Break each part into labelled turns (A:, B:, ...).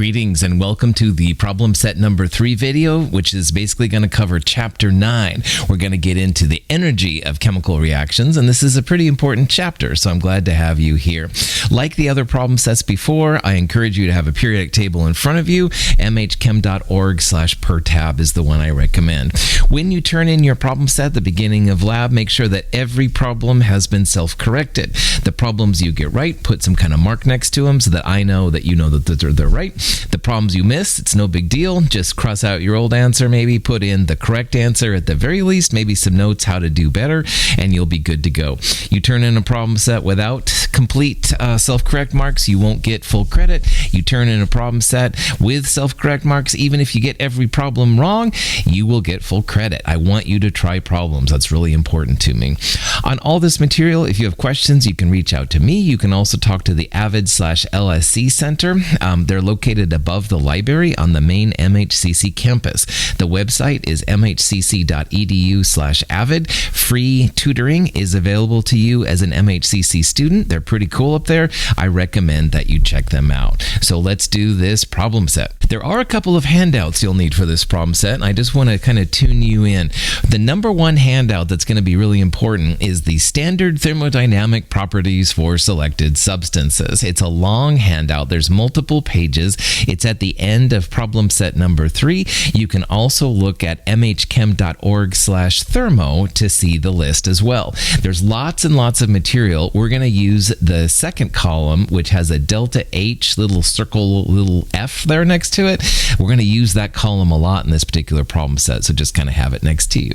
A: Greetings and welcome to the problem set number 3 video, which is basically going to cover chapter 9. We're going to get into the energy of chemical reactions, and this is a pretty important chapter, so I'm glad to have you here. Like the other problem sets before, I encourage you to have a periodic table in front of you. mhchem.org/per tab is the one I recommend. When you turn in your problem set at the beginning of lab, make sure that every problem has been self-corrected. The problems you get right, put some kind of mark next to them so that I know that you know that they're right. The problems you missed, it's no big deal. Just cross out your old answer, maybe put in the correct answer at the very least, maybe some notes how to do better, and you'll be good to go. You turn in a problem set without complete self-correct marks, you won't get full credit. You turn in a problem set with self-correct marks, even if you get every problem wrong, you will get full credit. I want you to try problems. That's really important to me. On all this material, if you have questions, you can reach out to me. You can also talk to the AVID/LSC Center. They're located above the library on the main MHCC campus. The website is mhcc.edu/avid. Free tutoring is available to you as an MHCC student. They're pretty cool up there. I recommend that you check them out. So let's do this problem set. There are a couple of handouts you'll need for this problem set, and I just want to kind of tune you in. The number one handout that's going to be really important is the standard thermodynamic properties for selected substances. It's a long handout. There's multiple pages. It's at the end of problem set number 3. You can also look at mhchem.org/thermo to see the list as well. There's lots and lots of material. We're going to use the second column, which has a delta H, little circle, little F there next to it. We're going to use that column a lot in this particular problem set, so just kind of have it next to you.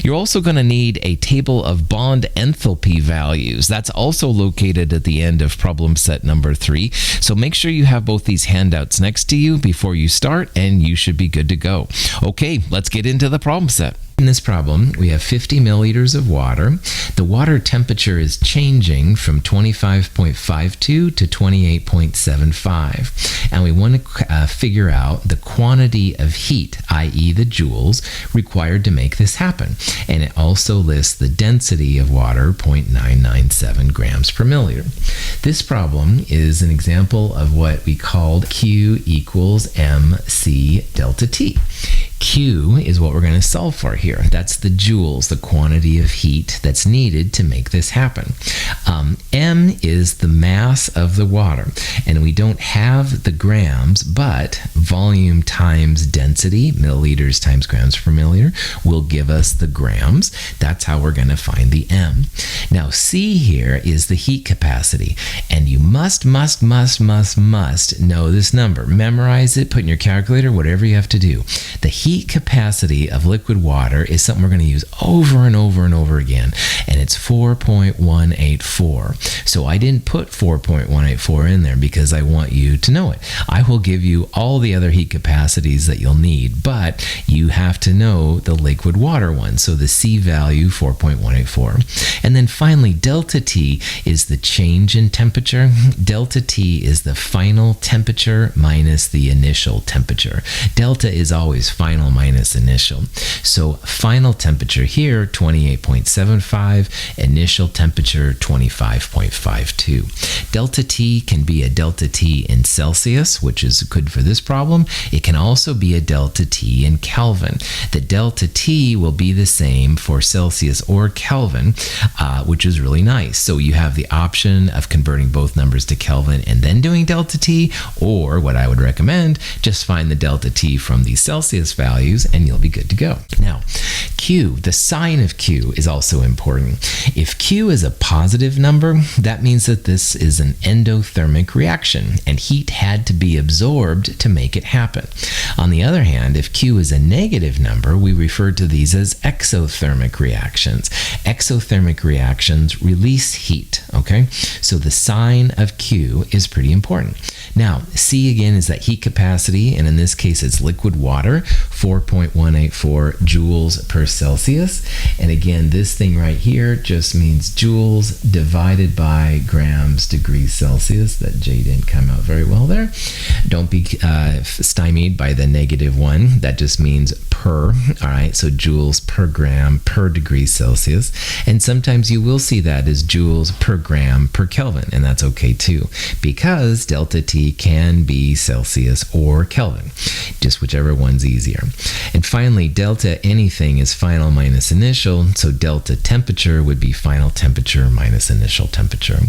A: You're also going to need a table of bond enthalpy values. That's also located at the end of problem set number 3. So make sure you have both these handouts next to you before you start, and you should be good to go. Okay, let's get into the problem set. In this problem, we have 50 milliliters of water. The water temperature is changing from 25.52 to 28.75. And we want to figure out the quantity of heat, i.e. the joules, required to make this happen. And it also lists the density of water, 0.997 grams per milliliter. This problem is an example of what we called Q equals MC delta T. Q is what we're going to solve for here. That's the joules, the quantity of heat that's needed to make this happen. M is the mass of the water, and we don't have the grams, but volume times density, milliliters times grams per milliliter, will give us the grams. That's how we're going to find the M. Now, C here is the heat capacity, and you must know this number. Memorize it, put in your calculator, whatever you have to do. The heat capacity of liquid water is something we're going to use over and over and over again, and it's 4.184. So I didn't put 4.184 in there because I want you to know it. I will give you all the other heat capacities that you'll need, but you have to know the liquid water one. So the C value, 4.184. And then finally, delta T is the change in temperature. Delta T is the final temperature minus the initial temperature. Delta is always final minus initial. So final temperature here, 28.75, initial temperature, 25.52. Delta T can be a delta T in Celsius, which is good for this problem. It can also be a delta T in Kelvin. The delta T will be the same for Celsius or Kelvin, which is really nice. So you have the option of converting both numbers to Kelvin and then doing delta T, or what I would recommend, just find the delta T from the Celsius values and you'll be good to go. Now, Q, the sign of Q is also important. If Q is a positive number, that means that this is an endothermic reaction and heat had to be absorbed to make it happen. On the other hand, if Q is a negative number, we refer to these as exothermic reactions. Exothermic reactions release heat, okay? So the sign of Q is pretty important. Now, C again is that heat capacity, and in this case it's liquid water, 4.184 joules per Celsius. And again, this thing right here just means joules divided by grams degrees Celsius. That J didn't come out very well there. Don't be stymied by the -1. That just means per. All right, so joules per gram per degree Celsius. And sometimes you will see that as joules per gram per Kelvin, and that's okay too, because delta T can be Celsius or Kelvin, just whichever one's easier. And finally, delta anything is final minus initial, so delta temperature would be final temperature minus initial temperature.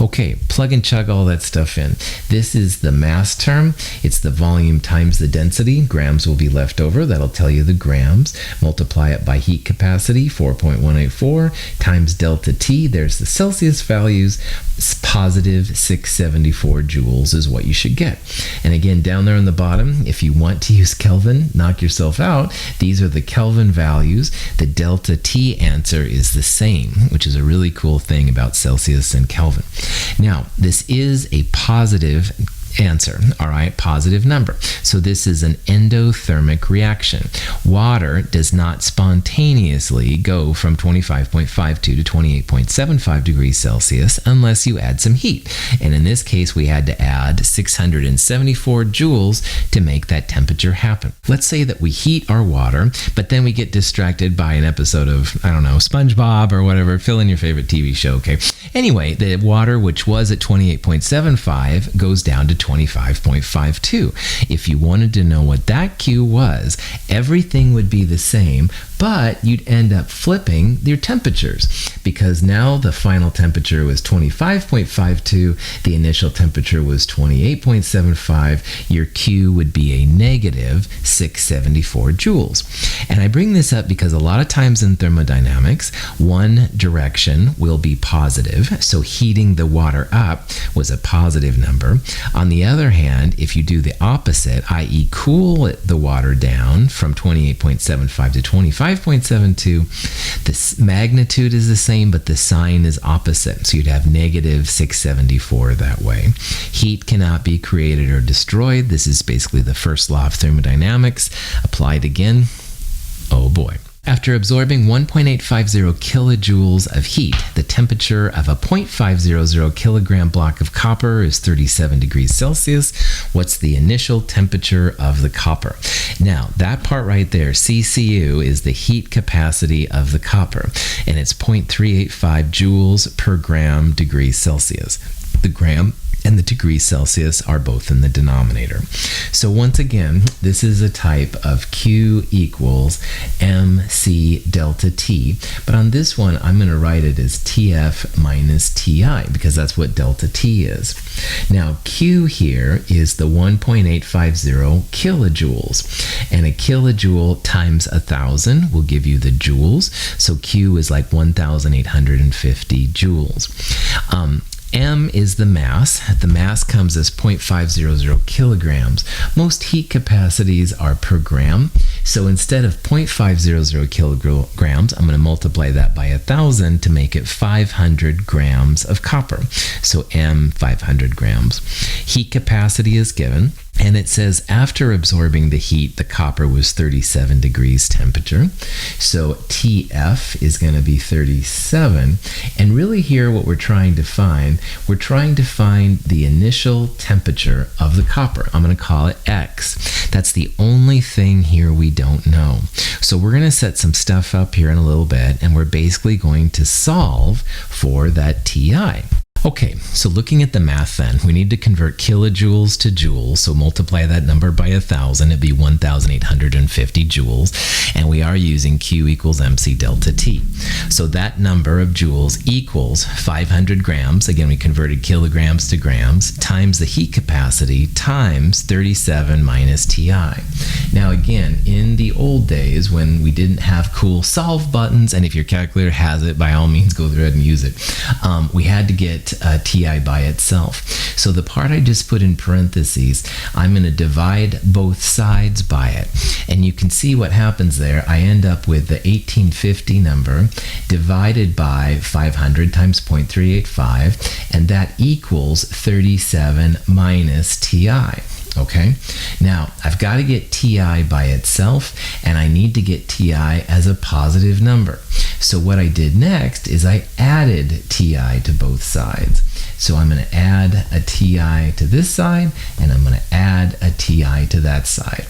A: Okay, plug and chug all that stuff in. This is the mass term. It's the volume times the density. Grams will be left over. That'll tell you the grams. Multiply it by heat capacity, 4.184, times delta T. There's the Celsius values. Positive 674 joules is what you should get. And again, down there on the bottom, if you want to use Kelvin, knock yourself out. These are the Kelvin values. The delta T answer is the same, which is a really cool thing about Celsius and Kelvin. Now, this is a positive answer, all right, positive number. So this is an endothermic reaction. Water does not spontaneously go from 25.52 to 28.75 degrees Celsius unless you add some heat. And in this case, we had to add 674 joules to make that temperature happen. Let's say that we heat our water, but then we get distracted by an episode of, I don't know, SpongeBob or whatever, fill in your favorite TV show, okay? Anyway, the water, which was at 28.75, goes down to 25.52. If you wanted to know what that Q was, everything would be the same, but you'd end up flipping your temperatures, because now the final temperature was 25.52, the initial temperature was 28.75, your Q would be a negative 674 joules. And I bring this up because a lot of times in thermodynamics, one direction will be positive, so heating the water up was a positive number. On the other hand, if you do the opposite, i.e. cool the water down from 28.75 to 25.72, the magnitude is the same, but the sign is opposite. So you'd have negative 674 that way. Heat cannot be created or destroyed. This is basically the first law of thermodynamics. Applied again. Oh boy. After absorbing 1.850 kilojoules of heat, the temperature of a 0.500 kilogram block of copper is 37 degrees Celsius. What's the initial temperature of the copper? Now, that part right there, CCU, is the heat capacity of the copper, and it's 0.385 joules per gram degrees Celsius. The gram and the degrees Celsius are both in the denominator. So once again, this is a type of Q equals MC delta T. But on this one, I'm going to write it as TF minus TI, because that's what delta T is. Now, Q here is the 1.850 kilojoules. And a kilojoule times 1,000 will give you the joules. So Q is like 1,850 joules. M is the mass. The mass comes as 0.500 kilograms. Most heat capacities are per gram. So instead of 0.500 kilograms, I'm going to multiply that by 1,000 to make it 500 grams of copper. So M, 500 grams. Heat capacity is given. And it says after absorbing the heat, the copper was 37 degrees temperature. So TF is going to be 37. And really here what we're trying to find the initial temperature of the copper. I'm going to call it X. That's the only thing here we don't know. So we're going to set some stuff up here in a little bit, and we're basically going to solve for that TI. Okay, so looking at the math then, we need to convert kilojoules to joules, so multiply that number by 1,000, it'd be 1,850 joules, and we are using Q equals MC delta T. So that number of joules equals 500 grams, again we converted kilograms to grams, times the heat capacity, times 37 minus TI. Now again, in the old days when we didn't have cool solve buttons, and if your calculator has it, by all means go ahead and use it, we had to get TI by itself. So the part I just put in parentheses, I'm going to divide both sides by it. And you can see what happens there. I end up with the 1850 number divided by 500 times 0.385, and that equals 37 minus TI. Okay, now I've got to get TI by itself, and I need to get TI as a positive number. So what I did next is I added TI to both sides. So I'm going to add a TI to this side, and I'm going to add a TI to that side.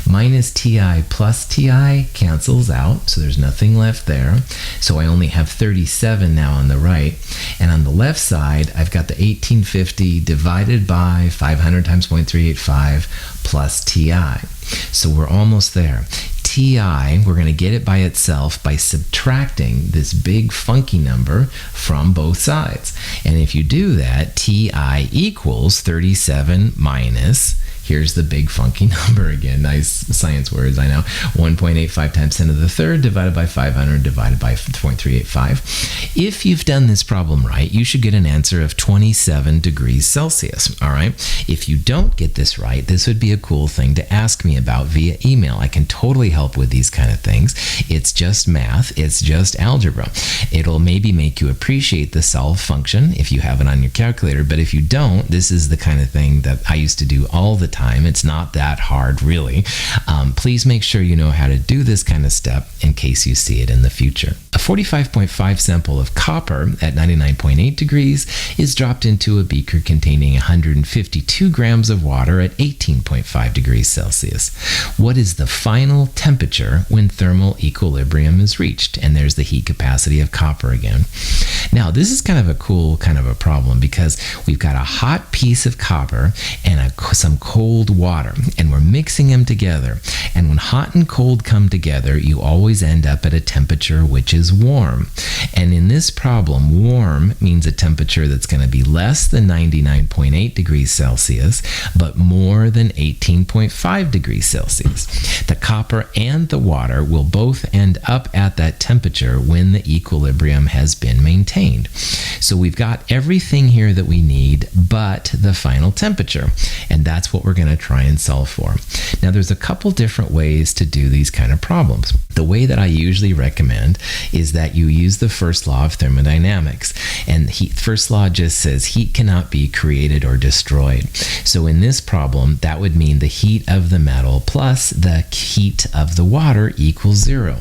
A: Minus TI plus TI cancels out, so there's nothing left there. So I only have 37 now on the right. And on the left side, I've got the 1850 divided by 500 times 0.385 plus TI. So we're almost there. TI, we're going to get it by itself by subtracting this big funky number from both sides. And if you do that, TI equals 37 minus, here's the big funky number again, nice science words, I know, 1.85 times 10 to the third divided by 500 divided by 0.385. If you've done this problem right, you should get an answer of 27 degrees Celsius, all right? If you don't get this right, this would be a cool thing to ask me about via email. I can totally help with these kind of things. It's just math, it's just algebra. It'll maybe make you appreciate the solve function if you have it on your calculator, but if you don't, this is the kind of thing that I used to do all the time. It's not that hard, really. Please make sure you know how to do this kind of step in case you see it in the future. A 45.5 sample of copper at 99.8 degrees is dropped into a beaker containing 152 grams of water at 18.5 degrees Celsius. What is the final temperature when thermal equilibrium is reached? And there's the heat capacity of copper again. Now, this is kind of a cool kind of a problem because we've got a hot piece of copper and some cold water, and we're mixing them together. And when hot and cold come together, you always end up at a temperature which is warm. And in this problem, warm means a temperature that's going to be less than 99.8 degrees Celsius, but more than 18.5 degrees Celsius. The copper and the water will both end up at that temperature when the equilibrium has been maintained. So we've got everything here that we need but the final temperature, and that's what we're going to try and solve for. Now, there's a couple different ways to do these kind of problems. The way that I usually recommend is that you use the first law of thermodynamics, and first law just says heat cannot be created or destroyed. So in this problem, that would mean the heat of the metal plus the heat of the water equals 0.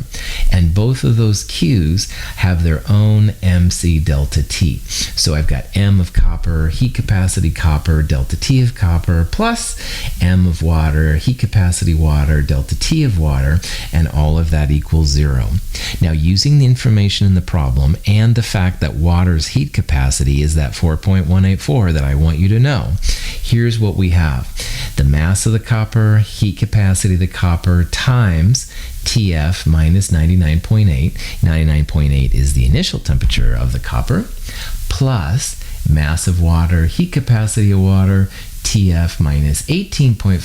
A: And both of those Q's have their own MC delta T. So I've got M of copper, heat capacity copper, delta T of copper, plus M of water, heat capacity water, delta T of water, and all of that equals 0. Now, using the information in the problem and the fact that water's heat capacity is that 4.184 that I want you to know, here's what we have. The mass of the copper, heat capacity of the copper, times TF minus 99.8. 99.8 is the initial temperature of the copper, plus mass of water, heat capacity of water, TF minus 18.5.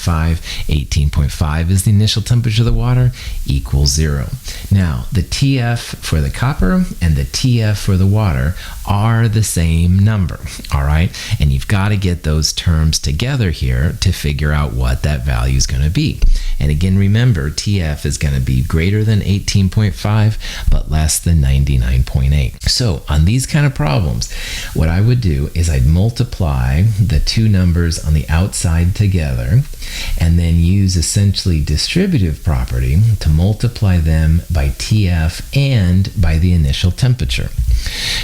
A: 18.5 is the initial temperature of the water, equals 0. Now, the TF for the copper and the TF for the water are the same number, all right? And you've got to get those terms together here to figure out what that value is going to be. And again, remember, TF is going to be greater than 18.5, but less than 99.8. So on these kind of problems, what I would do is I'd multiply the two numbers on the outside together, and then use essentially distributive property to multiply them by TF and by the initial temperature.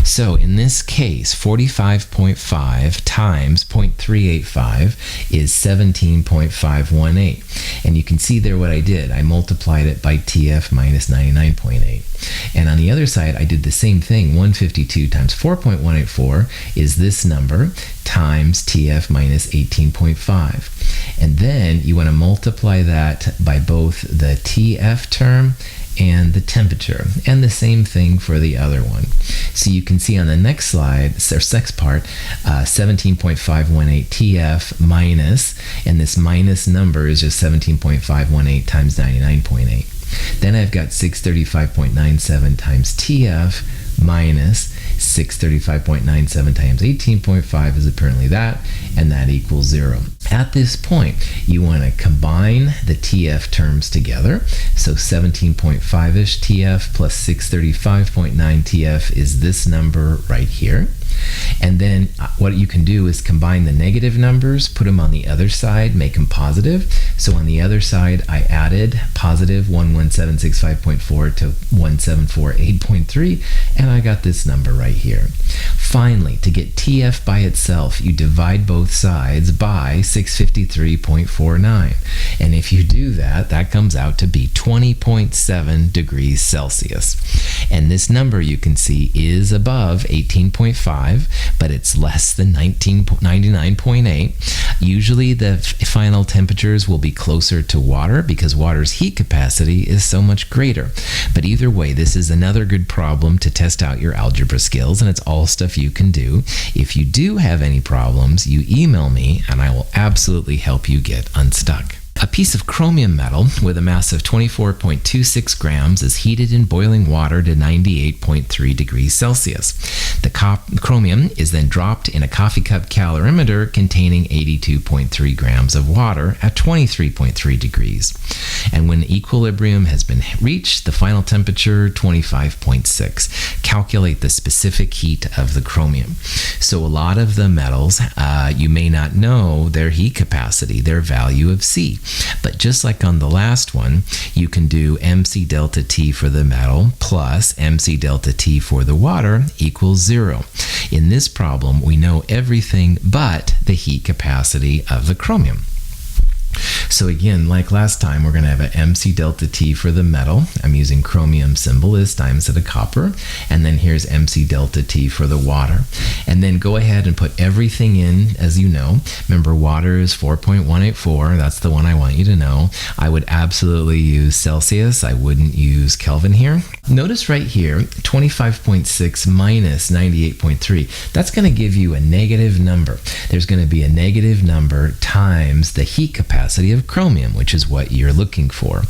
A: So in this case, 45.5 times 0.385 is 17.518. And you can see there what I did. I multiplied it by TF minus 99.8. And on the other side, I did the same thing. 152 times 4.184 is this number times TF minus 18.5. And then you want to multiply that by both the TF term and the temperature, and the same thing for the other one. So you can see on the next slide, or next part, 17.518 TF minus, and this minus number is just 17.518 times 99.8. Then I've got 635.97 times TF minus 635.97 times 18.5 is apparently that, and that equals 0. At this point, you want to combine the TF terms together. So 17.5-ish TF plus 635.9 TF is this number right here. And then what you can do is combine the negative numbers, put them on the other side, make them positive. So on the other side, I added positive 11765.4 to 1748.3, and I got this number right here. Finally, to get TF by itself, you divide both sides by 653.49. And if you do that, that comes out to be 20.7 degrees Celsius. And this number, you can see, is above 18.5, but it's less than 99.8. Usually the final temperatures will be closer to water because water's heat capacity is so much greater. But either way, this is another good problem to test out your algebra skills, and it's all stuff you can do. If you do have any problems, you email me and I will absolutely help you get unstuck. A piece of chromium metal with a mass of 24.26 grams is heated in boiling water to 98.3 degrees Celsius. The chromium is then dropped in a coffee cup calorimeter containing 82.3 grams of water at 23.3 degrees. And when equilibrium has been reached, the final temperature 25.6. Calculate the specific heat of the chromium. So a lot of the metals, you may not know their heat capacity, their value of C. But just like on the last one, you can do MC delta T for the metal plus MC delta T for the water equals 0. In this problem, we know everything but the heat capacity of the chromium. So again, like last time, we're going to have an MC delta T for the metal. I'm using chromium symbol this time instead of copper. And then here's MC delta T for the water. And then go ahead and put everything in as you know. Remember, water is 4.184. That's the one I want you to know. I would absolutely use Celsius. I wouldn't use Kelvin here. Notice right here, 25.6 minus 98.3. That's going to give you a negative number. There's going to be a negative number times the heat capacity of chromium, which is what you're looking for.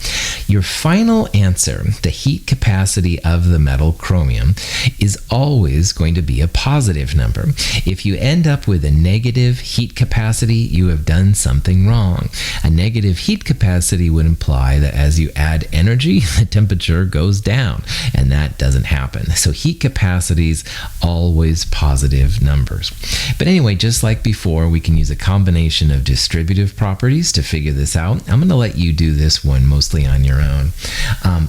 A: Your final answer, the heat capacity of the metal chromium, is always going to be a positive number. If you end up with a negative heat capacity, you have done something wrong. A negative heat capacity would imply that as you add energy, the temperature goes down, and that doesn't happen. So heat capacities, always positive numbers. But anyway, just like before, we can use a combination of distributive properties to figure this out. I'm going to let you do this one mostly on your own.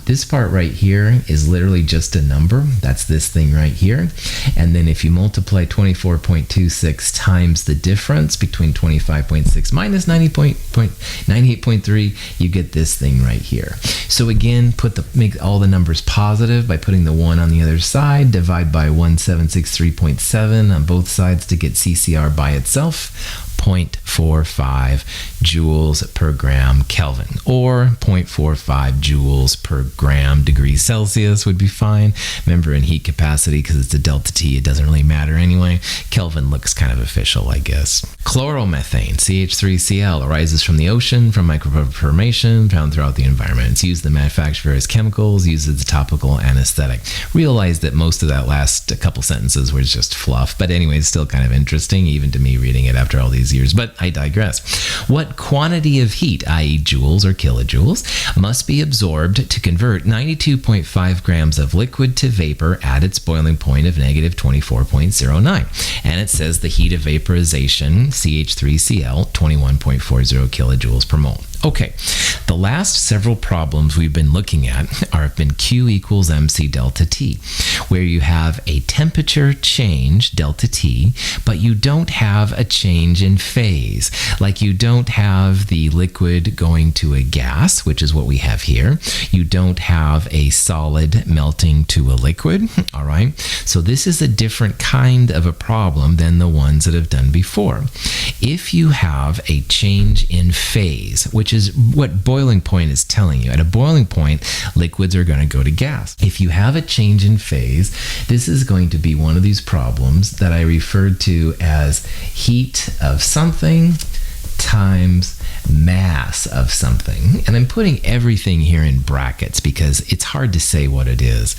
A: This part right here is literally just a number. That's this thing right here. And then if you multiply 24.26 times the difference between 25.6 minus 98.3, you get this thing right here. So again, make all the numbers positive by putting the 1 on the other side, divide by 1763.7 on both sides to get CCR by itself. 0.45 joules per gram Kelvin, or 0.45 joules per gram degrees Celsius would be fine. Remember, in heat capacity, because it's a delta T, it doesn't really matter anyway. Kelvin looks kind of official, I guess. Chloromethane, CH3Cl, arises from the ocean from microbial formation found throughout the environment. It's used to manufacture various chemicals, used as a topical anesthetic. Realize that most of that last couple sentences was just fluff, but anyway, it's still kind of interesting, even to me reading it after all these years, but I digress. What quantity of heat, i.e. joules or kilojoules, must be absorbed to convert 92.5 grams of liquid to vapor at its boiling point of negative 24.09? And it says the heat of vaporization, CH3Cl, 21.40 kilojoules per mole. Okay, the last several problems we've been looking at have been Q equals MC delta T, where you have a temperature change, delta T, but you don't have a change in phase. Like you don't have the liquid going to a gas, which is what we have here. You don't have a solid melting to a liquid, all right? So this is a different kind of a problem than the ones that have done before. If you have a change in phase, which is what boiling point is telling you. At a boiling point, liquids are going to go to gas. If you have a change in phase, this is going to be one of these problems that I referred to as heat of something times mass of something. And I'm putting everything here in brackets because it's hard to say what it is.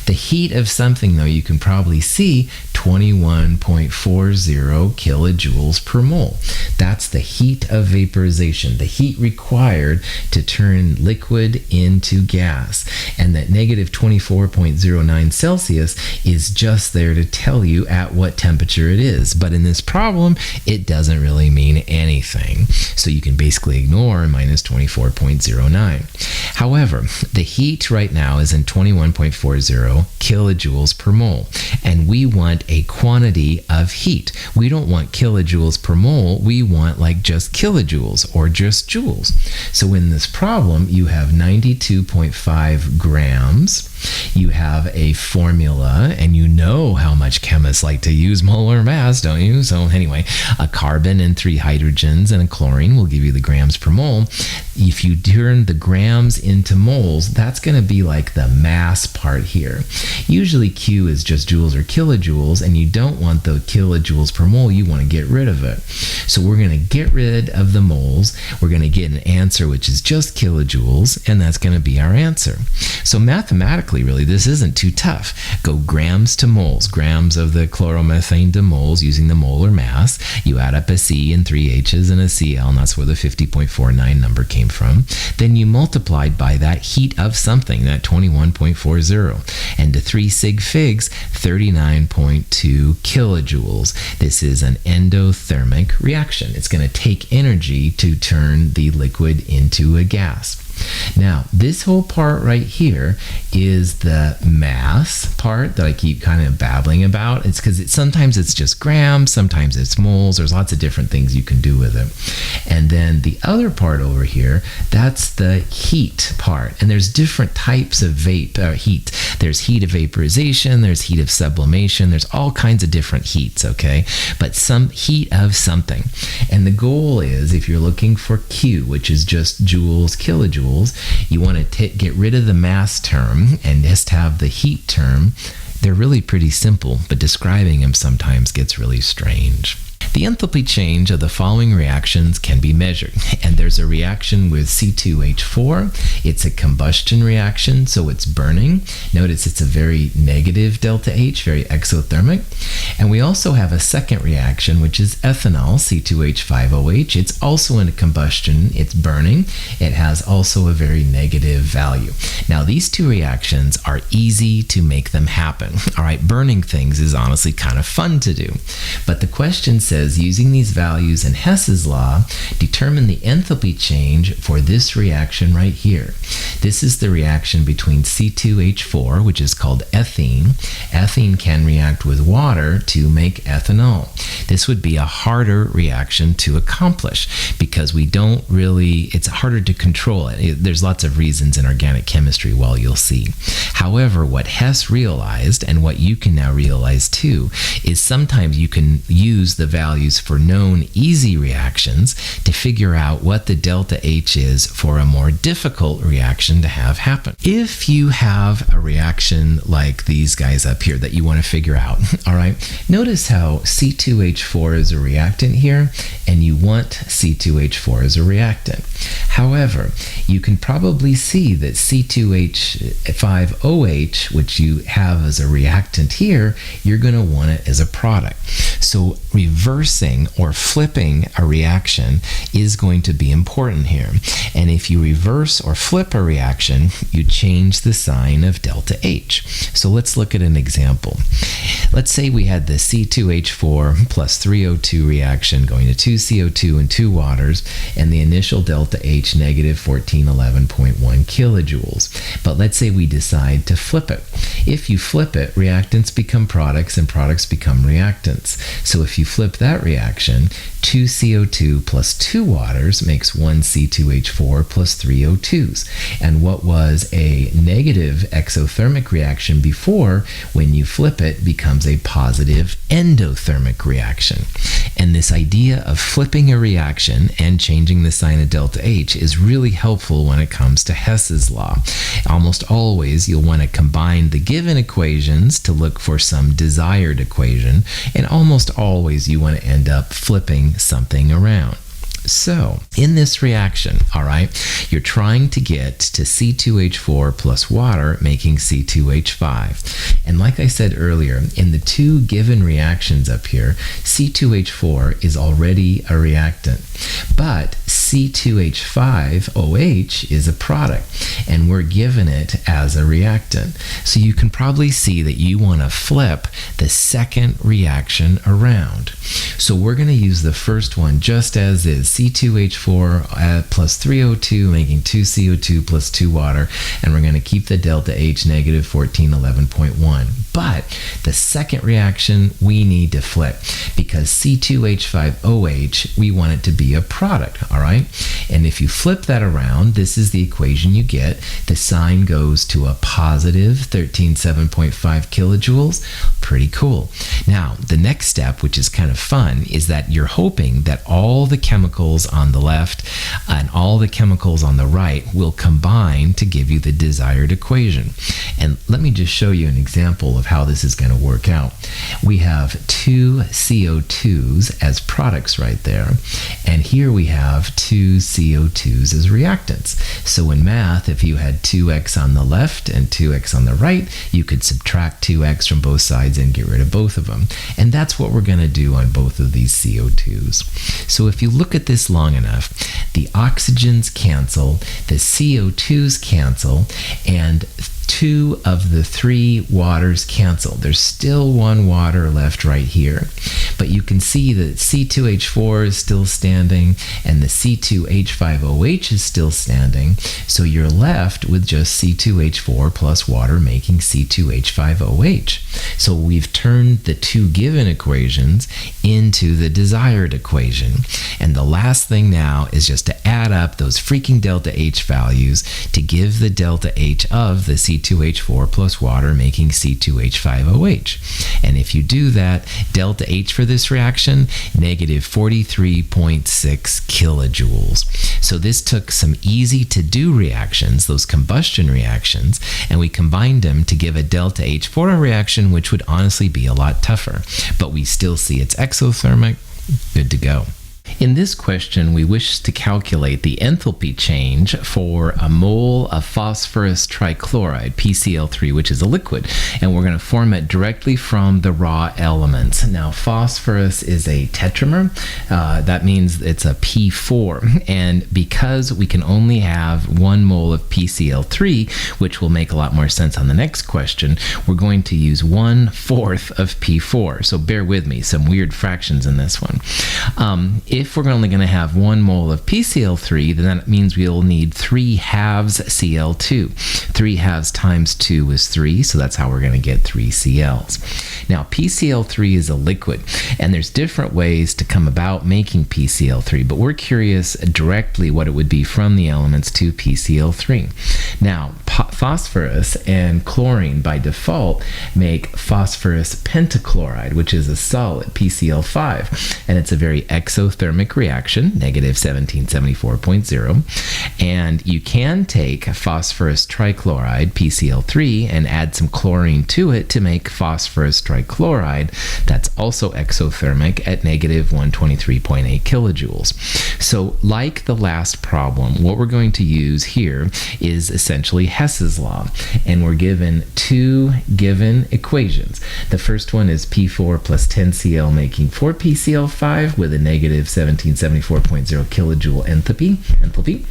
A: The heat of something, though, you can probably see 21.40 kilojoules per mole. That's the heat of vaporization, the heat required to turn liquid into gas. And that negative 24.09 Celsius is just there to tell you at what temperature it is. But in this problem, it doesn't really mean anything. So you can basically ignore minus 24.09. However, the heat right now is in 21.40 kilojoules per mole. And we want a quantity of heat. We don't want kilojoules per mole. We want like just kilojoules or just joules. So in this problem, you have 92.5 grams. You have a formula, and you know how much chemists like to use molar mass, don't you? So anyway, a carbon and 3 hydrogens and a chlorine will give you the grams per mole. If you turn the grams into moles, that's going to be like the mass part here. Usually Q is just joules or kilojoules, and you don't want the kilojoules per mole. You want to get rid of it. So we're going to get rid of the moles. We're going to get an answer which is just kilojoules, and that's going to be our answer. So mathematically, really, this isn't too tough. Go grams to moles, grams of the chloromethane to moles using the molar mass. You add up a C and 3 H's and a Cl, and that's where the 50.49 number came from. Then you multiplied by that heat of something, that 21.40, and to 3 sig figs, 39.2 kilojoules. This is an endothermic reaction. It's going to take energy to turn the liquid into a gas. Now, this whole part right here is the mass part that I keep kind of babbling about. It's because sometimes it's just grams, sometimes it's moles. There's lots of different things you can do with it. And then the other part over here, that's the heat part. And there's different types of heat. There's heat of vaporization, there's heat of sublimation, there's all kinds of different heats, okay? But some heat of something. And the goal is, if you're looking for Q, which is just joules, kilojoules, you want to get rid of the mass term and just have the heat term. They're really pretty simple, but describing them sometimes gets really strange. The enthalpy change of the following reactions can be measured, and there's a reaction with C2H4. It's a combustion reaction, so it's burning. Notice it's a very negative delta H, very exothermic. And we also have a second reaction, which is ethanol, C2H5OH. It's also in a combustion, it's burning. It has also a very negative value. Now, these two reactions are easy to make them happen. All right, burning things is honestly kind of fun to do. But the question says, using these values in Hess's law, determine the enthalpy change for this reaction right here. This is the reaction between C2H4, which is called ethene. Ethene can react with water to make ethanol. This would be a harder reaction to accomplish because it's harder to control it. There's lots of reasons in organic chemistry, well, you'll see. However, what Hess realized, and what you can now realize too, is sometimes you can use the values for known easy reactions to figure out what the delta H is for a more difficult reaction to have happen. If you have a reaction like these guys up here that you want to figure out, all right, notice how C2H4 is a reactant here, and you want C2H4 as a reactant. However, you can probably see that C2H5OH, which you have as a reactant here, you're going to want it as a product. So reversing or flipping a reaction is going to be important here. And if you reverse or flip a reaction, you change the sign of delta H. So let's look at an example. Let's say we had the C2H4 plus 3O2 reaction going to 2CO2 and 2 waters, and the initial delta H negative 1411.1 kilojoules. But let's say we decide to flip it. If you flip it, reactants become products and products become reactants. So if you flip that reaction, 2 CO2 plus 2 waters makes 1 C2H4 plus 3 O2s. And what was a negative exothermic reaction before, when you flip it, becomes a positive endothermic reaction. And this idea of flipping a reaction and changing the sign of delta H is really helpful when it comes to Hess's law. Almost always you'll want to combine the given equations to look for some desired equation, and almost always you want to end up flipping something around. So, in this reaction, all right, you're trying to get to C2H4 plus water making C2H5. And like I said earlier, in the two given reactions up here, C2H4 is already a reactant, but C2H5OH is a product, and we're given it as a reactant. So you can probably see that you want to flip the second reaction around. So we're going to use the first one just as is, C2H4 plus 3O2 making 2CO2 plus 2 water, and we're going to keep the delta H negative 1411.1. But the second reaction we need to flip, because C2H5OH, we want it to be a product, all right? And if you flip that around, this is the equation you get. The sign goes to a positive 13.7.5 kilojoules. Pretty cool. Now, the next step, which is kind of fun, is that you're hoping that all the chemicals on the left and all the chemicals on the right will combine to give you the desired equation. And let me just show you an example of how this is going to work out. We have two CO2s as products right there, and here we have two CO2s as reactants. So in math, if you had 2x on the left and 2x on the right, you could subtract 2x from both sides and get rid of both of them. And that's what we're going to do on both of these CO2s. So if you look at this long enough, the oxygens cancel, the CO2s cancel, and two of the three waters cancel. There's still one water left right here, but you can see that C2H4 is still standing and the C2H5OH is still standing, so you're left with just C2H4 plus water making C2H5OH. So we've turned the two given equations into the desired equation, and the last thing now is just to add up those freaking delta H values to give the delta H of the C2H4 plus water making C2H5OH. And if you do that, delta H for this reaction, negative 43.6 kilojoules. So this took some easy to do reactions, those combustion reactions, and we combined them to give a delta H for a reaction which would honestly be a lot tougher. But we still see it's exothermic, good to go. In this question, we wish to calculate the enthalpy change for a mole of phosphorus trichloride, PCl3, which is a liquid, and we're going to form it directly from the raw elements. Now, phosphorus is a tetramer. That means it's a P4, and because we can only have 1 mole of PCl3, which will make a lot more sense on the next question, we're going to use 1/4 of P4. So bear with me, some weird fractions in this one. If we're only going to have 1 mole of PCl3, then that means we'll need 3 halves Cl2. 3 halves times 2 is 3, so that's how we're going to get 3 Cls. Now, PCl3 is a liquid, and there's different ways to come about making PCl3, but we're curious directly what it would be from the elements to PCl3. Now, phosphorus and chlorine by default make phosphorus pentachloride, which is a solid, PCl5, and it's a very exothermic reaction, negative 1774.0, and you can take phosphorus trichloride, PCl3, and add some chlorine to it to make phosphorus trichloride. That's also exothermic at negative 123.8 kilojoules. So like the last problem, what we're going to use here is essentially Hess's law, and we're given two given equations. The first one is P4 plus 10Cl making 4 PCl5 with a negative 1774.0 kilojoule enthalpy.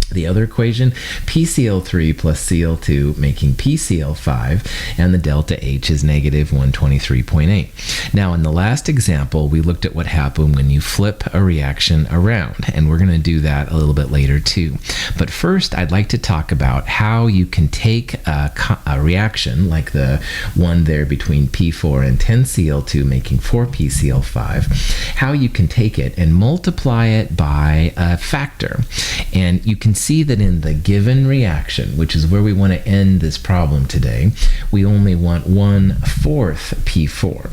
A: The other equation, PCl3 plus Cl2 making PCl5, and the delta H is negative 123.8. Now, in the last example, we looked at what happened when you flip a reaction around, and we're going to do that a little bit later too. But first, I'd like to talk about how you can take a reaction like the one there between P4 and 10Cl2 making 4 PCl5, how you can take it and multiply it by a factor. And you can see that in the given reaction, which is where we want to end this problem today, we only want 1/4 P4.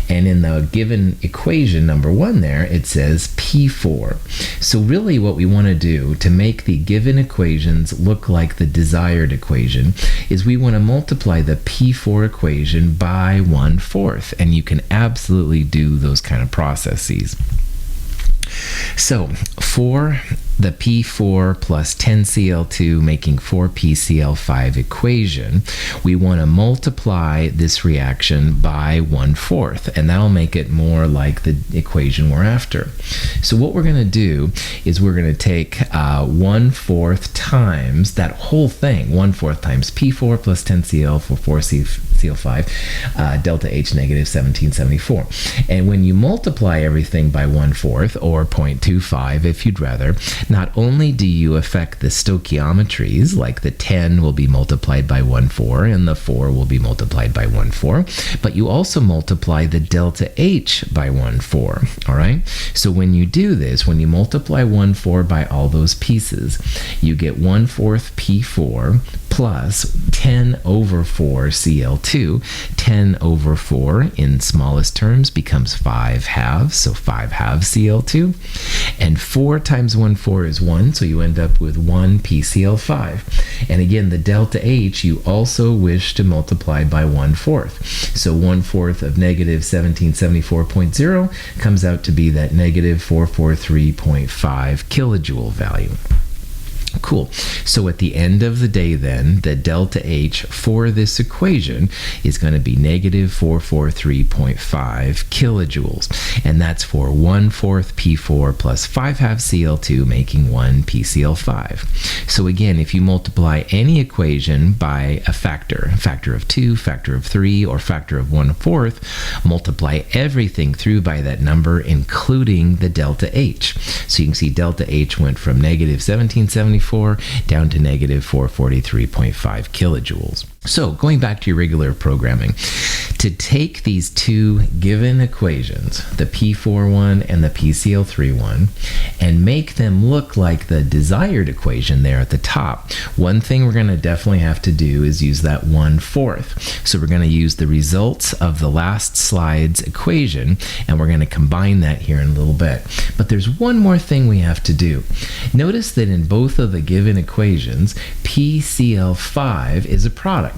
A: And in the given equation number 1 there, it says P4. So really what we want to do to make the given equations look like the desired equation is we want to multiply the P4 equation by 1/4. And you can absolutely do those kind of processes. So for the P4 plus 10Cl2 making 4PCl5 equation, we want to multiply this reaction by 1/4, and that'll make it more like the equation we're after. So what we're going to do is we're going to take 1/4 times that whole thing, 1/4 times P4 plus 10Cl for 4CL5, delta H negative 1774. And when you multiply everything by 1/4, or 0.25 if you'd rather, not only do you affect the stoichiometries, like the 10 will be multiplied by 1/4 and the 4 will be multiplied by 1/4, but you also multiply the delta H by 1/4, all right? So when you do this, when you multiply 1/4 by all those pieces, you get 1/4 P4 plus 10 over 4 Cl2. 10 over 4 in smallest terms becomes 5/2, so 5/2 Cl2. And 4 times 1/4 is 1, so you end up with 1 PCl5. And again, the delta H you also wish to multiply by 1/4. So 1/4 of negative 1774.0 comes out to be that negative 443.5 kilojoule value. Cool. So at the end of the day then, the delta H for this equation is going to be negative 443.5 kilojoules. And that's for 1/4 P4 plus 5/2 Cl2 making 1 PCl5. So again, if you multiply any equation by a factor of 2, factor of 3, or factor of 1/4, multiply everything through by that number, including the delta H. So you can see delta H went from negative 1774 down to negative 443.5 kilojoules. So going back to your regular programming, to take these two given equations, the P4 one and the PCl3 one, and make them look like the desired equation there at the top, one thing we're going to definitely have to do is use that 1/4. So we're going to use the results of the last slide's equation, and we're going to combine that here in a little bit. But there's one more thing we have to do. Notice that in both of the given equations, PCl5 is a product.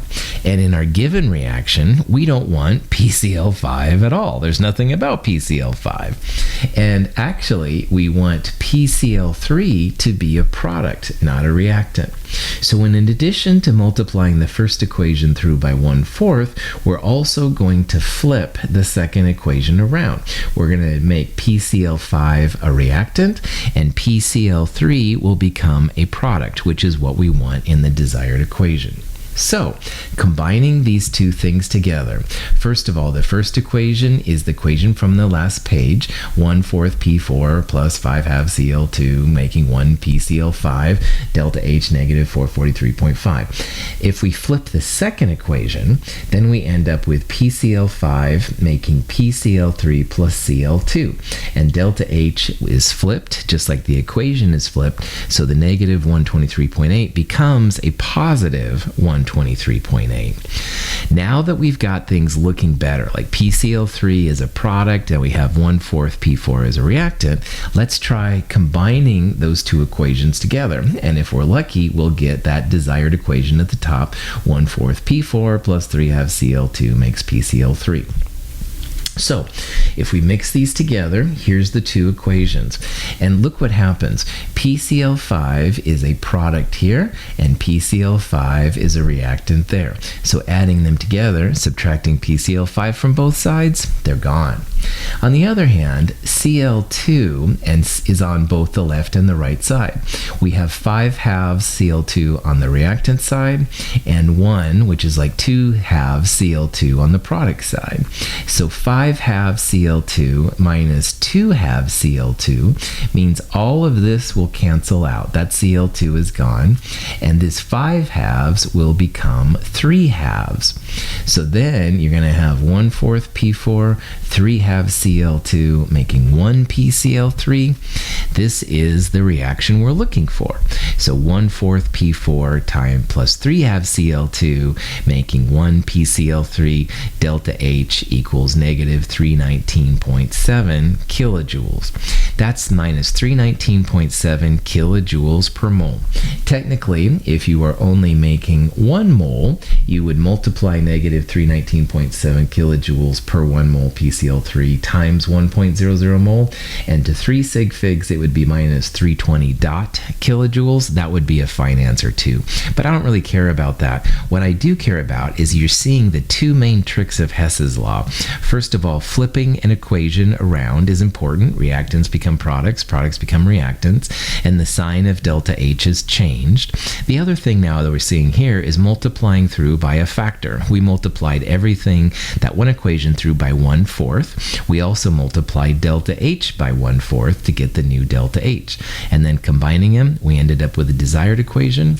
A: And in our given reaction, we don't want PCl5 at all. There's nothing about PCl5. And actually, we want PCl3 to be a product, not a reactant. So in addition to multiplying the first equation through by 1/4, we're also going to flip the second equation around. We're going to make PCl5 a reactant, and PCl3 will become a product, which is what we want in the desired equation. So, combining these two things together, first of all, the first equation is the equation from the last page, 1/4 P4 plus 5/2 Cl2 making 1 PCl5, delta H negative 443.5. If we flip the second equation, then we end up with PCl5 making PCl3 plus Cl2. And delta H is flipped, just like the equation is flipped, so the negative 123.8 becomes a positive 123.8. Now that we've got things looking better, like PCl3 is a product and we have 1/4 P4 as a reactant, let's try combining those two equations together. And if we're lucky, we'll get that desired equation at the top, 1/4 P4 plus 3/2 Cl2 makes PCl3. So, if we mix these together, here's the two equations. And look what happens. PCl5 is a product here, and PCl5 is a reactant there. So adding them together, subtracting PCl5 from both sides, they're gone. On the other hand, Cl2 is on both the left and the right side. We have 5/2 Cl2 on the reactant side, and 1, which is like 2/2 Cl2 on the product side. So 5/2 Cl2 minus 2/2 Cl2 means all of this will cancel out. That Cl2 is gone, and this 5/2 will become 3/2. So then you're going to have 1/4 P4, 3/2 Cl2 making 1 PCl3. This is the reaction we're looking for. So 1/4 P4 time plus 3/2 Cl2 making 1 PCl3, delta H equals negative 319.7 kilojoules. That's minus 319.7 kilojoules per mole. Technically, if you are only making 1 mole, you would multiply negative 319.7 kilojoules per 1 mole PCl3 times 1.00 mole, and to 3 sig figs, it would be minus 320 kilojoules. That would be a fine answer too. But I don't really care about that. What I do care about is you're seeing the 2 main tricks of Hess's law. First of all, flipping an equation around is important. Reactants become products become reactants, and the sign of delta H is changed. The other thing now that we're seeing here is multiplying through by a factor. We multiplied everything, that one equation, through by 1/4. We also multiplied delta H by 1/4 to get the new delta H. And then combining them, we ended up with the desired equation.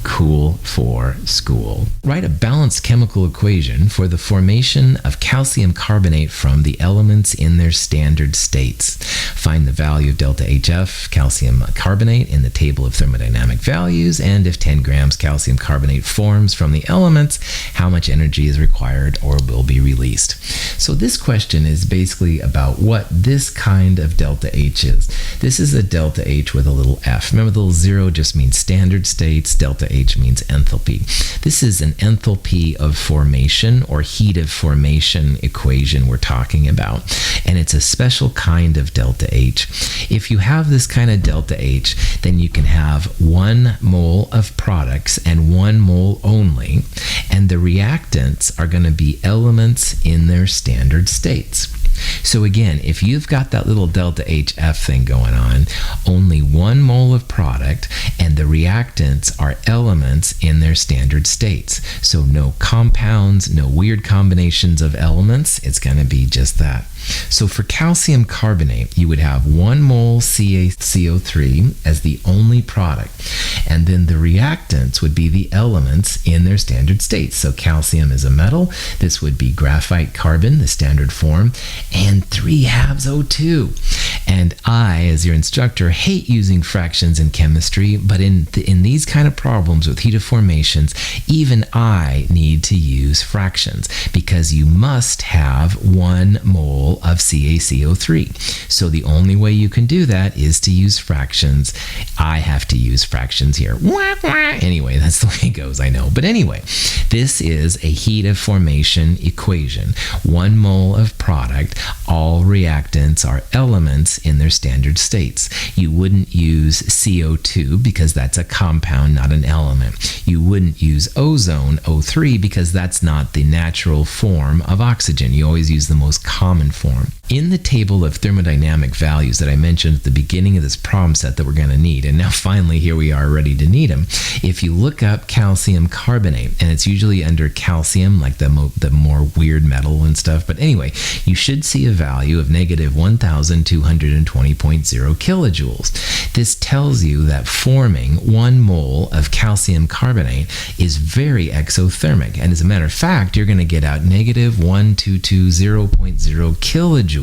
A: Cool for school. Write a balanced chemical equation for the formation of calcium carbonate from the elements in their standard states. Find the value of delta HF calcium carbonate in the table of thermodynamic values, and if 10 grams calcium carbonate forms from the elements, how much energy is required or will be released. So this question is basically about what this kind of delta H is. This is a delta H with a little f. Remember, the little 0 just means standard states. Delta H means enthalpy. This is an enthalpy of formation or heat of formation equation we're talking about, and it's a special kind of delta H. If you have this kind of delta H, then you can have 1 mole of products and 1 mole only, and the reactants are going to be elements in their standard states. So again, if you've got that little delta HF thing going on, only 1 mole of product, and the reactants are elements in their standard states. So no compounds, no weird combinations of elements. It's going to be just that. So for calcium carbonate, you would have 1 mole CaCO3 as the only product, and then the reactants would be the elements in their standard states. So calcium is a metal. This would be graphite carbon, the standard form, and 3/2 O2. And I, as your instructor, hate using fractions in chemistry, but in these kind of problems with heat of formations, even I need to use fractions, because you must have 1 mole of CaCO3. So the only way you can do that is to use fractions. I have to use fractions here. Anyway, that's the way it goes, I know. But anyway, this is a heat of formation equation. 1 mole of product, all reactants are elements in their standard states. You wouldn't use CO2 because that's a compound, not an element. You wouldn't use ozone, O3, because that's not the natural form of oxygen. You always use the most common form. In the table of thermodynamic values that I mentioned at the beginning of this problem set that we're going to need, and now finally here we are ready to need them, if you look up calcium carbonate, and it's usually under calcium, like the more weird metal and stuff, but anyway, you should see a value of negative 1220.0 kilojoules. This tells you that forming 1 mole of calcium carbonate is very exothermic, and as a matter of fact, you're going to get out negative 1220.0 kilojoules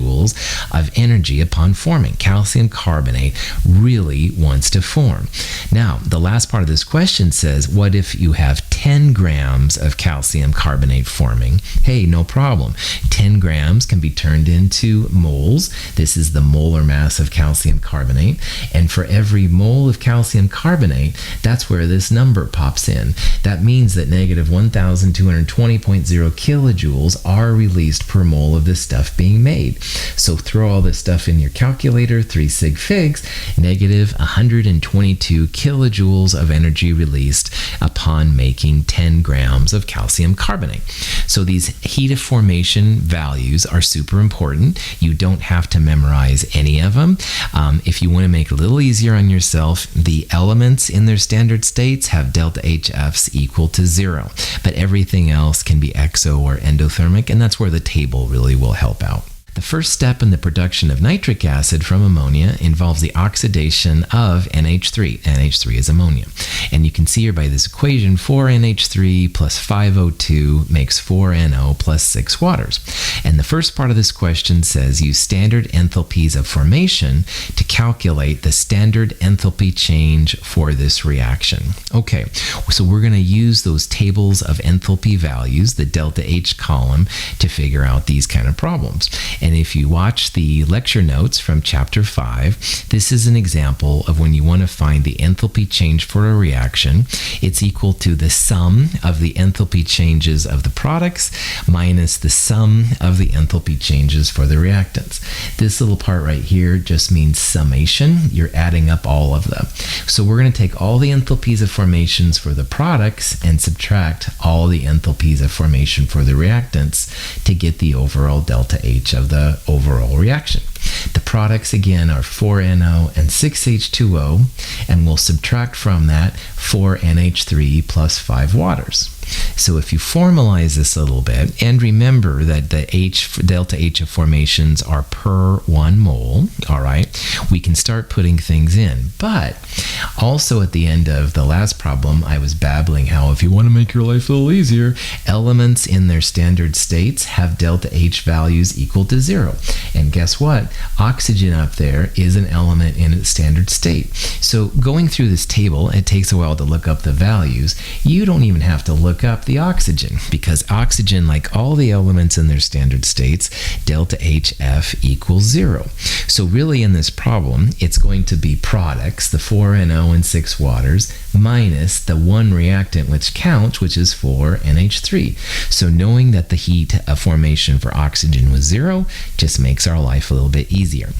A: of energy upon forming. Calcium carbonate really wants to form. Now, the last part of this question says, what if you have 10 grams of calcium carbonate forming? Hey, no problem. 10 grams can be turned into moles. This is the molar mass of calcium carbonate. And for every mole of calcium carbonate, that's where this number pops in. That means that negative 1220.0 kilojoules are released per mole of this stuff being made. So throw all this stuff in your calculator, 3 sig figs, negative 122 kilojoules of energy released upon making 10 grams of calcium carbonate. So these heat of formation values are super important. You don't have to memorize any of them. If you want to make it a little easier on yourself, the elements in their standard states have delta HFs equal to 0, but everything else can be exo or endothermic, and that's where the table really will help out. The first step in the production of nitric acid from ammonia involves the oxidation of NH3. NH3 is ammonia. And you can see here by this equation, 4NH3 plus 5O2 makes 4NO plus 6 waters. And the first part of this question says use standard enthalpies of formation to calculate the standard enthalpy change for this reaction. Okay, so we're going to use those tables of enthalpy values, the delta H column, to figure out these kind of problems. And if you watch the lecture notes from chapter 5, this is an example of when you want to find the enthalpy change for a reaction. It's equal to the sum of the enthalpy changes of the products minus the sum of the enthalpy changes for the reactants. This little part right here just means summation. You're adding up all of them. So we're going to take all the enthalpies of formations for the products and subtract all the enthalpies of formation for the reactants to get the overall delta H of the overall reaction. The products again are 4NO and 6H2O, and we'll subtract from that 4NH3 plus 5 waters. So if you formalize this a little bit, and remember that the delta H of formations are per 1 mole, all right, we can start putting things in. But also at the end of the last problem, I was babbling how if you want to make your life a little easier, elements in their standard states have delta H values equal to 0. And guess what? Oxygen up there is an element in its standard state. So going through this table, it takes a while to look up the values. You don't even have to look up the oxygen, because oxygen, like all the elements in their standard states, delta HF equals 0. So really in this problem, it's going to be products, the 4NO and 6 waters, minus the one reactant which counts, which is 4NH3. So knowing that the heat of formation for oxygen was 0 just makes our life a little bit easier.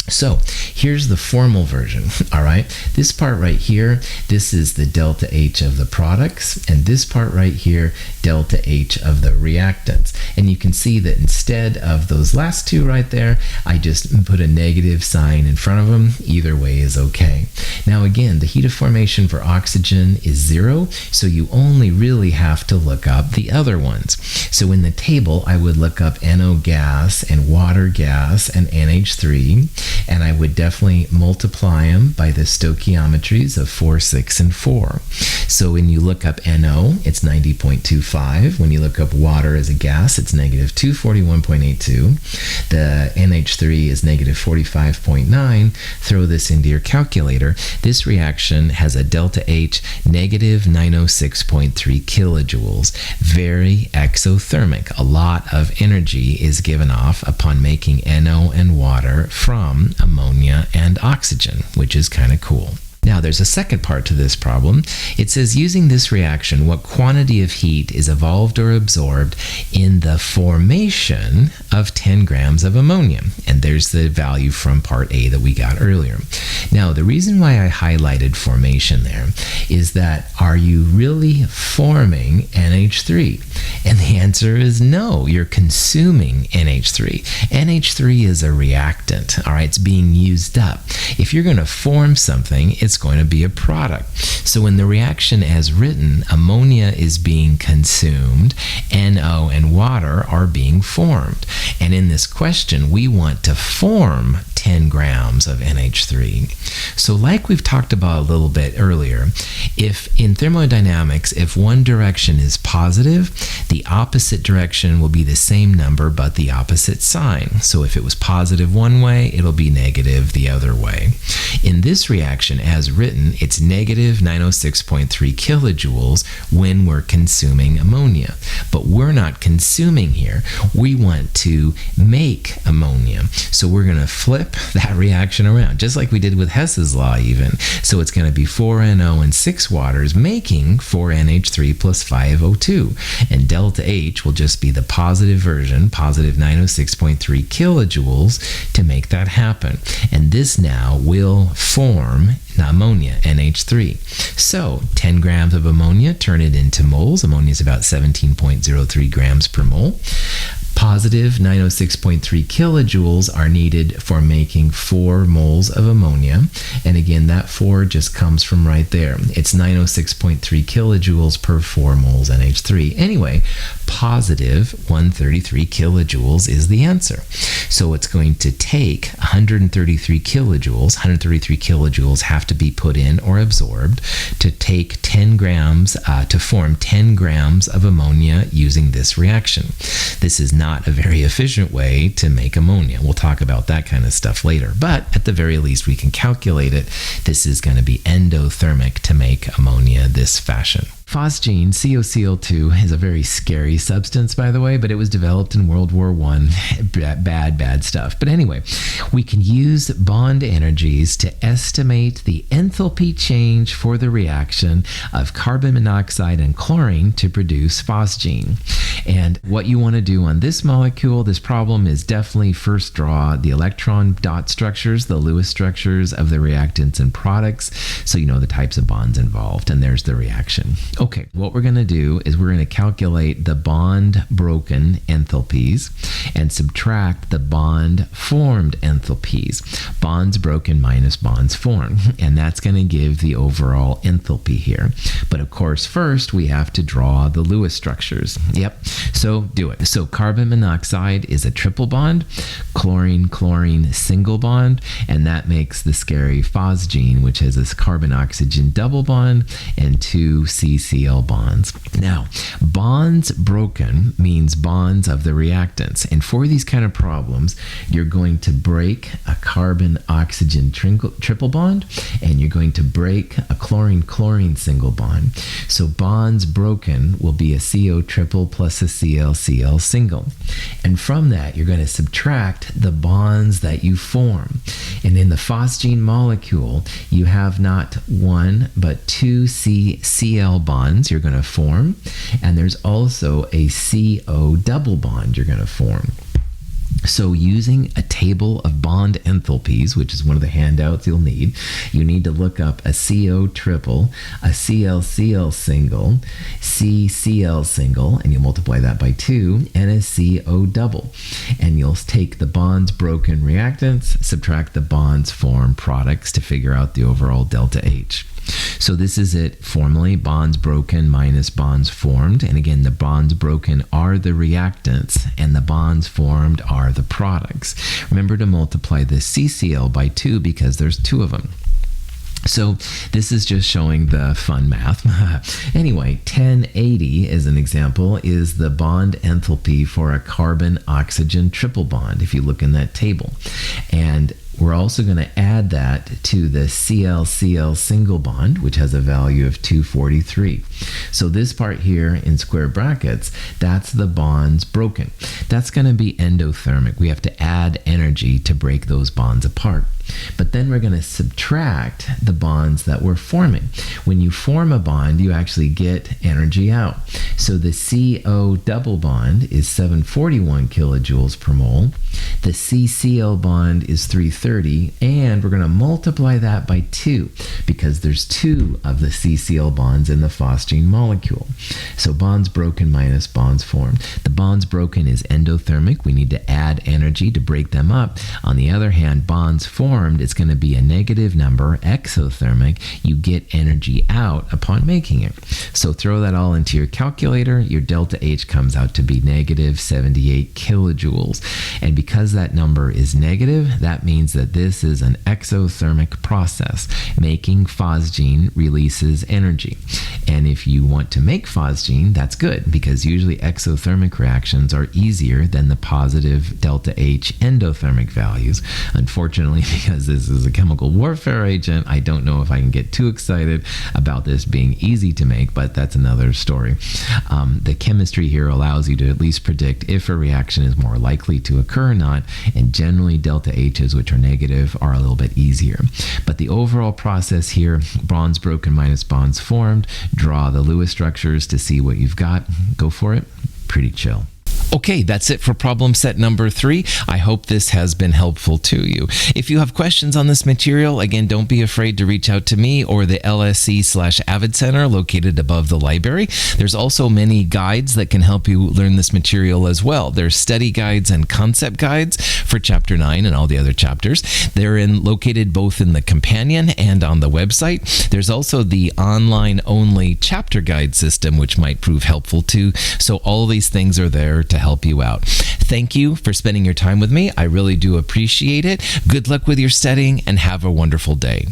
A: So here's the formal version, all right? This part right here, this is the delta H of the products, and this part right here, delta H of the reactants. And you can see that instead of those last two right there, I just put a negative sign in front of them. Either way is okay. Now again, the heat of formation for oxygen is 0, so you only really have to look up the other ones. So in the table, I would look up NO gas and water gas and NH3, and I would definitely multiply them by the stoichiometries of 4, 6, and 4. So when you look up NO, it's 90.25. When you look up water as a gas, it's negative 241.82. The NH3 is negative 45.9. Throw this into your calculator. This reaction has a delta H negative 906.3 kilojoules. Very exothermic. A lot of energy is given off upon making NO and water from ammonia and oxygen, which is kind of cool. Now, there's a second part to this problem. It says, using this reaction, what quantity of heat is evolved or absorbed in the formation of 10 grams of ammonia? And there's the value from part A that we got earlier. Now, the reason why I highlighted formation there is that, are you really forming NH3? And the answer is no, you're consuming NH3. NH3 is a reactant, all right? It's being used up. If you're going to form something, it's going to be a product. So in the reaction as written, ammonia is being consumed, NO and water are being formed. And in this question, we want to form 10 grams of NH3. So like we've talked about a little bit earlier, if in thermodynamics, if one direction is positive, the opposite direction will be the same number but the opposite sign. So if it was positive one way, it'll be negative the other way. In this reaction as written, it's negative 906.3 kilojoules when we're consuming ammonia. But we're not consuming here. We want to make ammonia. So we're going to flip that reaction around, just like we did with Hess's law even. So it's going to be 4NO and 6 waters making 4NH3 plus 5O2. And delta H will just be the positive version, positive 906.3 kilojoules, to make that happen. And this now will form ammonia, NH3. So 10 grams of ammonia, turn it into moles. Ammonia is about 17.03 grams per mole. Positive 906.3 kilojoules are needed for making 4 moles of ammonia. And again, that 4 just comes from right there. It's 906.3 kilojoules per 4 moles NH3. Anyway, positive 133 kilojoules is the answer. So it's going to take 133 kilojoules. 133 kilojoules have to be put in or absorbed to take 10 grams, to form 10 grams of ammonia using this reaction. This is not a very efficient way to make ammonia. We'll talk about that kind of stuff later, but at the very least we can calculate it. This is going to be endothermic to make ammonia this fashion. Phosgene, COCl2, is a very scary substance, by the way, but it was developed in World War I. Bad stuff. But anyway, we can use bond energies to estimate the enthalpy change for the reaction of carbon monoxide and chlorine to produce phosgene. And what you want to do on this molecule, this problem, is definitely first draw the electron dot structures, the Lewis structures of the reactants and products, so you know the types of bonds involved, and there's the reaction. Okay, what we're going to do is we're going to calculate the bond broken enthalpies and subtract the bond formed enthalpies. Bonds broken minus bonds formed, and that's going to give the overall enthalpy here. But of course, first we have to draw the Lewis structures. Yep, so do it. So carbon monoxide is a triple bond, chlorine single bond, and that makes the scary phosgene, which has this carbon-oxygen double bond and two CCl bonds. Now, bonds broken means bonds of the reactants, and for these kind of problems, you're going to break a carbon-oxygen triple bond, and you're going to break a chlorine single bond. So bonds broken will be a CO triple plus a Cl single. And from that, you're going to subtract the bonds that you form. And in the phosgene molecule, you have not one, but two CCl bonds you're going to form. And there's also a CO double bond you're going to form. So using a table of bond enthalpies, which is one of the handouts you'll need, you need to look up a CO triple, a ClCl single, CCl single, and you multiply that by 2, and a CO double. And you'll take the bonds broken reactants, subtract the bonds formed products to figure out the overall delta H. So this is it formally, bonds broken minus bonds formed. And again, the bonds broken are the reactants and the bonds formed are the products. Remember to multiply the CCl by 2 because there's 2 of them. So this is just showing the fun math. Anyway, 1080 as an example is the bond enthalpy for a carbon-oxygen triple bond if you look in that table. And we're also going to add that to the ClCl single bond, which has a value of 243. So this part here in square brackets, that's the bonds broken. That's going to be endothermic. We have to add energy to break those bonds apart. But then we're going to subtract the bonds that we're forming. When you form a bond, you actually get energy out. So the CO double bond is 741 kilojoules per mole. The CCl bond is 330, and we're going to multiply that by 2 because there's 2 of the CCl bonds in the phosgene molecule. So bonds broken minus bonds formed. The bonds broken is endothermic. We need to add energy to break them up. On the other hand, bonds formed, it's going to be a negative number, exothermic. You get energy out upon making it. So throw that all into your calculator. Your delta H comes out to be negative 78 kilojoules. And because that number is negative, that means that this is an exothermic process. Making phosgene releases energy. And if you want to make phosgene, that's good because usually exothermic reactions are easier than the positive delta H endothermic values. Unfortunately, because this is a chemical warfare agent, I don't know if I can get too excited about this being easy to make, but that's another story. The chemistry here allows you to at least predict if a reaction is more likely to occur or not, and generally delta H's, which are negative, are a little bit easier. But the overall process here, bonds broken minus bonds formed, draw the Lewis structures to see what you've got. Go for it. Pretty chill. Okay, that's it for problem set number 3. I hope this has been helpful to you. If you have questions on this material, again, don't be afraid to reach out to me or the LSC/Avid Center located above the library. There's also many guides that can help you learn this material as well. There's study guides and concept guides for chapter 9 and all the other chapters. They're located both in the companion and on the website. There's also the online-only chapter guide system, which might prove helpful too. So all these things are there to help you out. Thank you for spending your time with me. I really do appreciate it. Good luck with your studying and have a wonderful day.